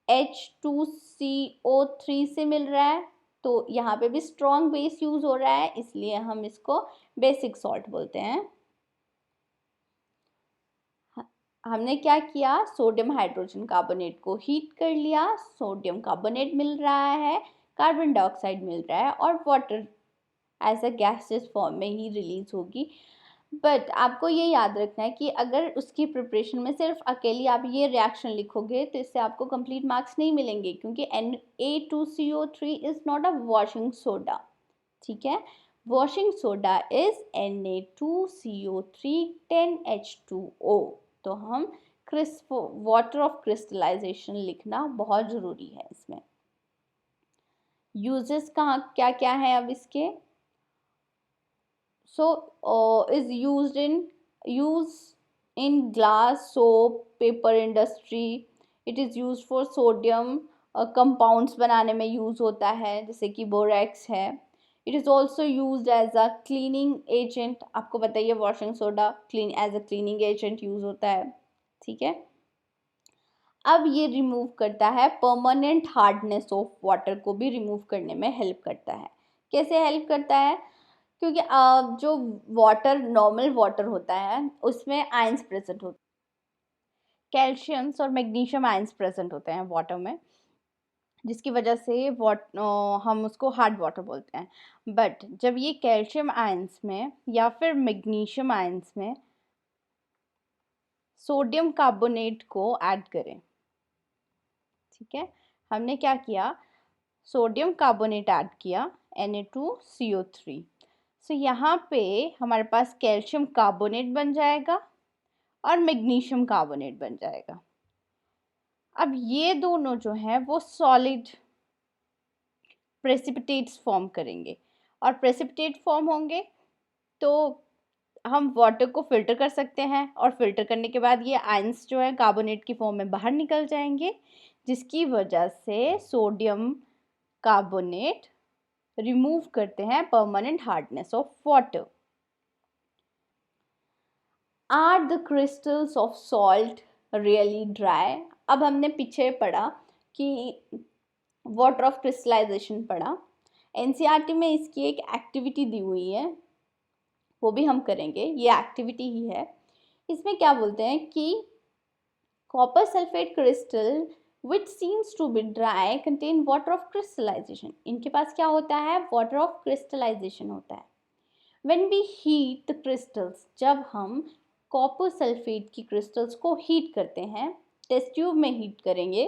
H2CO3 से मिल रहा है। तो यहाँ पे भी स्ट्रॉन्ग बेस यूज हो रहा है, इसलिए हम इसको बेसिक सॉल्ट बोलते हैं। हमने क्या किया? सोडियम हाइड्रोजन कार्बोनेट को हीट कर लिया, सोडियम कार्बोनेट मिल रहा है, कार्बन डाइऑक्साइड मिल रहा है और water as a gases form में ही रिलीज होगी। बट आपको ये याद रखना है कि अगर उसकी प्रिपरेशन में सिर्फ अकेली आप ये रिएक्शन लिखोगे तो इससे आपको कंप्लीट मार्क्स नहीं मिलेंगे, क्योंकि Na2CO3 is not a washing soda. ठीक है, washing soda is Na2CO3 10H2O। तो हम वाटर ऑफ क्रिस्टलाइजेशन लिखना बहुत ज़रूरी है इसमें। यूजेस कहाँ क्या क्या है अब इसके? So is used in glass, soap, paper industry. It is used for sodium compounds बनाने में यूज होता है, जैसे कि बोरेक्स है। It is also use as a cleaning agent, आपको बताइए washing soda clean as a cleaning agent use होता है, ठीक है। अब ये रिमूव करता है परमानेंट हार्डनेस ऑफ वाटर को भी रिमूव करने में हेल्प करता है। कैसे हेल्प करता है? क्योंकि जो वाटर नॉर्मल वाटर होता है उसमें आयंस प्रेजेंट होते हैं, कैल्शियम्स और मैग्नीशियम आयंस प्रेजेंट होते हैं वाटर में, जिसकी वजह से हम उसको हार्ड वाटर बोलते हैं। बट जब ये कैल्शियम आयंस में या फिर मैग्नीशियम आयंस में सोडियम कार्बोनेट को ऐड करें, ठीक है, हमने क्या किया, सोडियम कार्बोनेट ऐड किया Na2CO3, सो यहाँ पे हमारे पास कैल्शियम कार्बोनेट बन जाएगा और मैग्नीशियम कार्बोनेट बन जाएगा। अब ये दोनों जो हैं वो सॉलिड प्रेसिपिटेट्स फॉर्म करेंगे, और प्रेसिपिटेट फॉर्म होंगे तो हम वाटर को फिल्टर कर सकते हैं, और फिल्टर करने के बाद ये आयंस जो है कार्बोनेट की फॉर्म में बाहर निकल जाएंगे, जिसकी वजह से सोडियम कार्बोनेट रिमूव करते हैं permanent hardness of water. Are the crystals of salt really dry? अब हमने पीछे पढ़ा कि वाटर ऑफ क्रिस्टलाइजेशन पढ़ा, एनसीईआरटी में इसकी एक एक्टिविटी दी हुई है, वो भी हम करेंगे, ये एक्टिविटी ही है। इसमें क्या बोलते हैं कि copper sulphate crystal which seems to be dry contain water of crystallisation. इनके पास क्या होता है? वाटर ऑफ क्रिस्टलाइजेशन होता है। When we heat the crystals, जब हम कॉपर सल्फेट की क्रिस्टल्स को हीट करते हैं, टेस्ट ट्यूब में हीट करेंगे,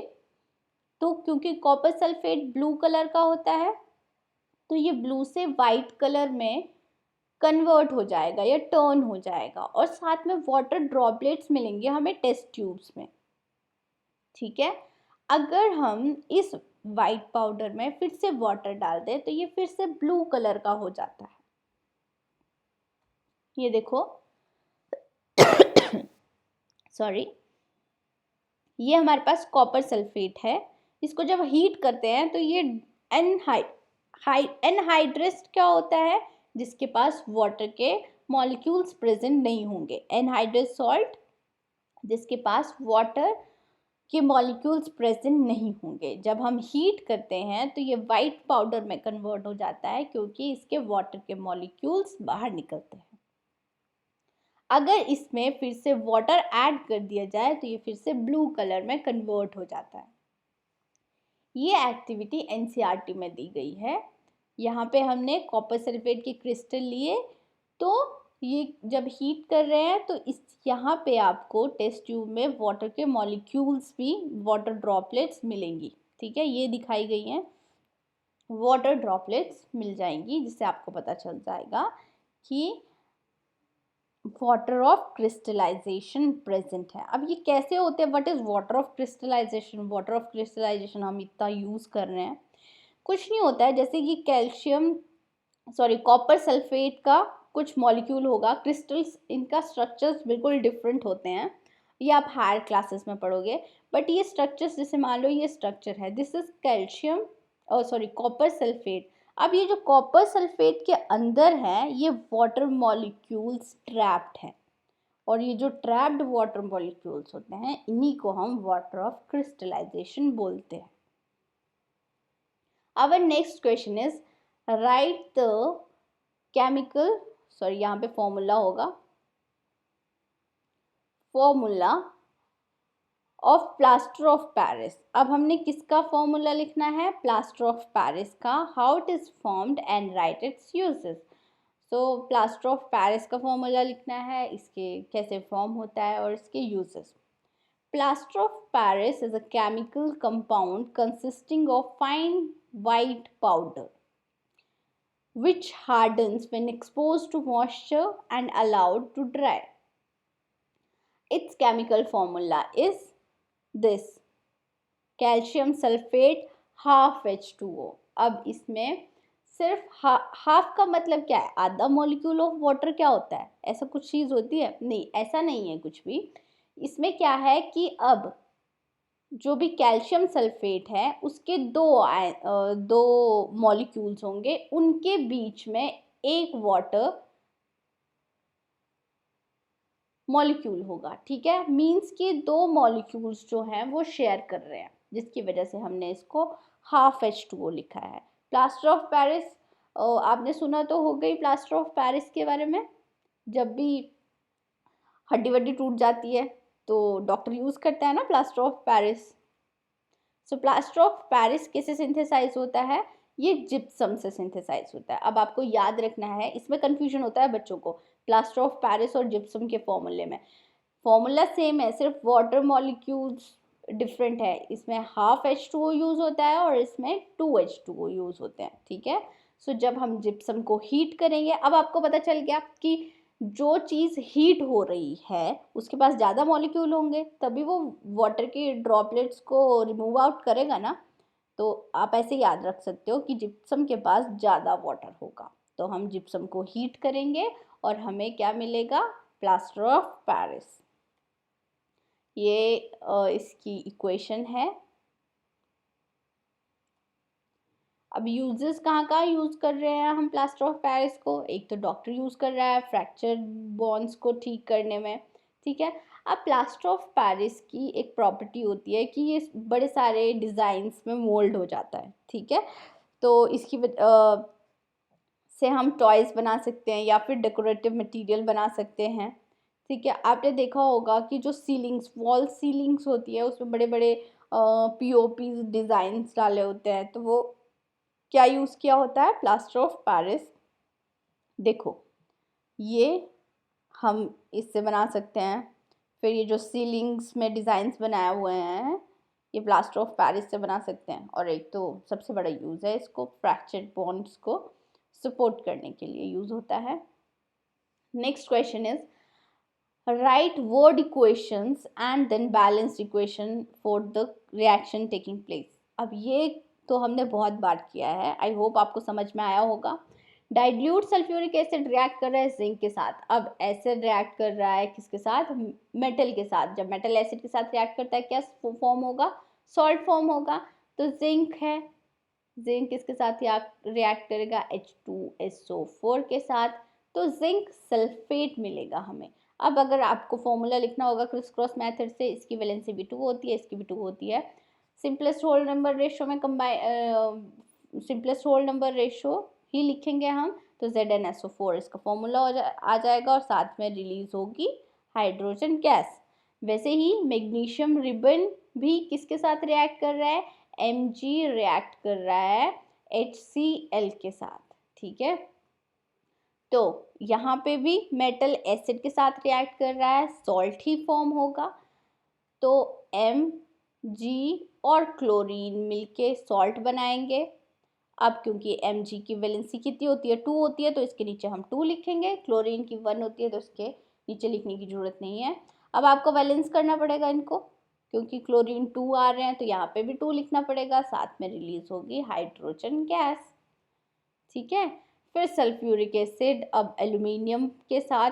तो क्योंकि कॉपर सल्फेट ब्लू कलर का होता है तो ये ब्लू से वाइट कलर में कन्वर्ट हो जाएगा या टर्न हो जाएगा, और साथ में वाटर ड्रॉपलेट्स मिलेंगे हमें टेस्ट ट्यूब्स में, ठीक है। अगर हम इस वाइट पाउडर में फिर से वाटर डाल दें तो ये फिर से ब्लू कलर का हो जाता है। ये देखो सॉरी, ये हमारे पास कॉपर सल्फेट है, इसको जब हीट करते हैं तो ये एनहाइड्रस क्या होता है? जिसके पास वाटर के मॉलिक्यूल्स प्रेजेंट नहीं होंगे, एनहाइड्रस सॉल्ट जिसके पास वाटर के मॉलिक्यूल्स प्रेजेंट नहीं होंगे। जब हम हीट करते हैं तो ये वाइट पाउडर में कन्वर्ट हो जाता है क्योंकि इसके वाटर के मॉलिक्यूल्स बाहर निकलते हैं। अगर इसमें फिर से वाटर ऐड कर दिया जाए तो ये फिर से ब्लू कलर में कन्वर्ट हो जाता है। ये एक्टिविटी एनसीईआरटी में दी गई है। यहाँ पे हमने कॉपर सल्फेट के क्रिस्टल लिए, तो ये जब हीट कर रहे हैं तो इस यहाँ पे आपको टेस्ट ट्यूब में वाटर के मॉलिक्यूल्स भी, वाटर ड्रॉपलेट्स मिलेंगी, ठीक है, ये दिखाई गई हैं, वाटर ड्रॉपलेट्स मिल जाएंगी, जिससे आपको पता चल जाएगा कि वाटर ऑफ क्रिस्टलाइजेशन प्रेजेंट है। अब ये कैसे होते हैं? What is water of crystallisation? Water of crystallisation हम इतना यूज कर रहे हैं, कुछ नहीं होता है, जैसे कि कॉपर सल्फेट का कुछ मॉलिक्यूल होगा, क्रिस्टल्स, इनका स्ट्रक्चर्स बिल्कुल डिफरेंट होते हैं, ये आप हायर क्लासेस में पढ़ोगे, बट ये स्ट्रक्चर्स, जैसे मान लो ये स्ट्रक्चर है, this is calcium copper sulphate. अब ये जो कॉपर सल्फेट के अंदर है ये वाटर मॉलिक्यूल्स ट्रैप्ड हैं, और ये जो ट्रैप्ड वाटर मॉलिक्यूल्स होते हैं इन्हीं को हम वाटर ऑफ क्रिस्टलाइजेशन बोलते हैं। Our next question is write the chemical, यहाँ पे फॉर्मूला होगा, formula of plaster of Paris. अब हमने किसका फॉर्मूला लिखना है? प्लास्टर ऑफ पेरिस का। How it is formed and write its uses. So plaster of Paris का फॉर्मूला लिखना है, इसके कैसे फॉर्म होता है और इसके uses. Plaster of Paris is a chemical compound consisting of fine white powder which hardens when exposed to moisture and allowed to dry. Its chemical formula is this: calcium sulfate half H2O। अब इसमें सिर्फ half का मतलब क्या है? आधा molecule of water क्या होता है? ऐसा कुछ चीज़ होती है? नहीं, ऐसा नहीं है कुछ भी। इसमें क्या है कि अब जो भी कैल्शियम सल्फेट है उसके दो मॉलिक्यूल्स होंगे, उनके बीच में एक वाटर मॉलिक्यूल होगा, ठीक है। मीन्स कि दो मॉलिक्यूल्स जो हैं वो शेयर कर रहे हैं, जिसकी वजह से हमने इसको हाफ H2O लिखा है। प्लास्टर ऑफ पेरिस, आपने सुना तो हो गई प्लास्टर ऑफ पेरिस के बारे में। जब भी हड्डी वड्डी टूट जाती है तो डॉक्टर यूज़ करता है ना plaster of Paris. So plaster of Paris किससे सिंथेसाइज होता है? ये जिप्सम से सिंथेसाइज होता है। अब आपको याद रखना है, इसमें कंफ्यूजन होता है बच्चों को प्लास्टर ऑफ पेरिस और जिप्सम के फॉर्मूले में। फॉर्मूला सेम है, सिर्फ वाटर मॉलिक्यूल्स डिफरेंट है। इसमें हाफ H2O यूज़ होता है और इसमें 2H2O यूज़ होते हैं, ठीक है। सो जब हम जिप्सम को हीट करेंगे, अब आपको पता चल गया कि जो चीज़ हीट हो रही है उसके पास ज़्यादा मॉलिक्यूल होंगे, तभी वो वाटर के ड्रॉपलेट्स को रिमूव आउट करेगा ना। तो आप ऐसे याद रख सकते हो कि जिप्सम के पास ज़्यादा वाटर होगा। तो हम जिप्सम को हीट करेंगे और हमें क्या मिलेगा? Plaster of Paris. ये इसकी इक्वेशन है। अब यूजेस कहाँ यूज़ कर रहे हैं हम प्लास्टर ऑफ पेरिस को? एक तो डॉक्टर यूज़ कर रहा है फ्रैक्चर बॉन्स को ठीक करने में, ठीक है। अब प्लास्टर ऑफ पेरिस की एक प्रॉपर्टी होती है कि ये बड़े सारे डिज़ाइंस में मोल्ड हो जाता है, ठीक है। तो इसकी से हम टॉयज़ बना सकते हैं या फिर डेकोरेटिव मटेरियल बना सकते हैं, ठीक है। आपने देखा होगा कि जो सीलिंग्स, वॉल सीलिंग्स होती है उसमें बड़े बड़े POP डिज़ाइंस डाले होते हैं, तो वो क्या यूज़ किया होता है? Plaster of Paris. देखो, ये हम इससे बना सकते हैं। फिर ये जो सीलिंग्स में डिज़ाइंस बनाए हुए हैं ये प्लास्टर ऑफ पेरिस से बना सकते हैं। और एक तो सबसे बड़ा यूज़ है, इसको फ्रैक्चर बॉन्ड्स को सपोर्ट करने के लिए यूज़ होता है। Next question is write word equations and then balanced equation for the reaction taking place। अब ये तो हमने बहुत बार किया है, आई होप आपको समझ में आया होगा। डाइल्यूट सल्फ्यूरिक एसिड रिएक्ट कर रहा है जिंक के साथ। अब एसिड रिएक्ट कर रहा है किसके साथ? मेटल के साथ। जब मेटल एसिड के साथ रिएक्ट करता है क्या फॉर्म होगा? सॉल्ट फॉर्म होगा। तो जिंक है, जिंक किसके साथ रिएक्ट करेगा? H2SO4 के साथ। तो जिंक सल्फेट मिलेगा हमें। अब अगर आपको फॉर्मूला लिखना होगा क्रिस क्रॉस मेथड से, इसकी वैलेंसी भी 2 होती है, इसकी भी 2 होती है। सिंपलेस्ट होल नंबर रेशो में सिंपलेस्ट होल नंबर रेशो ही लिखेंगे हम, तो ZnSO4 इसका फॉर्मूला आ जाएगा और साथ में रिलीज होगी हाइड्रोजन गैस। वैसे ही मैग्नीशियम रिबन भी किसके साथ रिएक्ट कर रहा है? Mg रिएक्ट कर रहा है HCl के साथ, ठीक है। तो यहाँ पे भी मेटल एसिड के साथ रिएक्ट कर रहा है, सॉल्ट ही फॉर्म होगा। तो Mg और क्लोरीन मिलके सॉल्ट बनाएंगे। अब क्योंकि Mg की वैलेंसी कितनी होती है? 2 होती है, तो इसके नीचे हम 2 लिखेंगे। क्लोरीन की 1 होती है, तो इसके नीचे लिखने की जरूरत नहीं है। अब आपको बैलेंस करना पड़ेगा इनको, क्योंकि क्लोरीन 2 आ रहे हैं तो यहाँ पे भी 2 लिखना पड़ेगा। साथ में रिलीज होगी हाइड्रोजन गैस, ठीक है। फिर सल्फ्यूरिक एसिड अब एल्यूमिनियम के साथ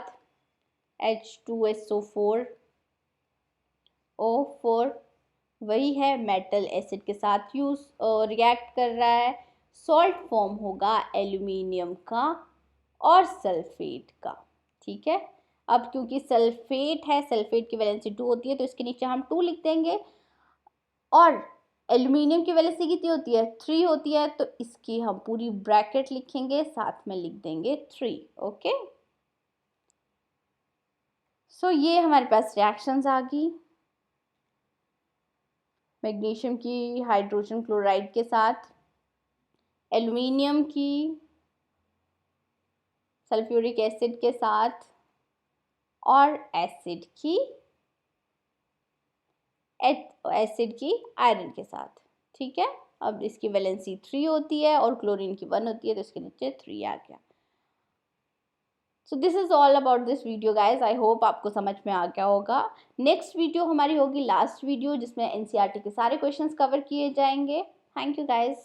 H2SO4 O4 वही है मेटल एसिड के साथ रिएक्ट कर रहा है। सॉल्ट फॉर्म होगा एल्यूमिनियम का और सल्फेट का, ठीक है। अब क्योंकि सल्फेट है, सल्फेट की वैलेंसी 2 होती है, तो इसके नीचे हम 2 लिख देंगे। और एल्यूमिनियम की वैलेंसी कितनी होती है? 3 होती है, तो इसकी हम पूरी ब्रैकेट लिखेंगे, साथ में लिख देंगे 3, ओके। सो ये हमारे पास रिएक्शंस आ गई मैग्नीशियम की हाइड्रोजन क्लोराइड के साथ, एल्यूमिनियम की सल्फ्यूरिक एसिड के साथ, और एसिड की आयरन के साथ, ठीक है। अब इसकी वैलेंसी 3 होती है और क्लोरीन की 1 होती है, तो इसके नीचे 3 आ गया। So this is all about this video guys. I hope आपको समझ में आ गया होगा। नेक्स्ट वीडियो हमारी होगी लास्ट वीडियो, जिसमें NCERT के सारे क्वेश्चंस कवर किए जाएंगे। Thank you guys.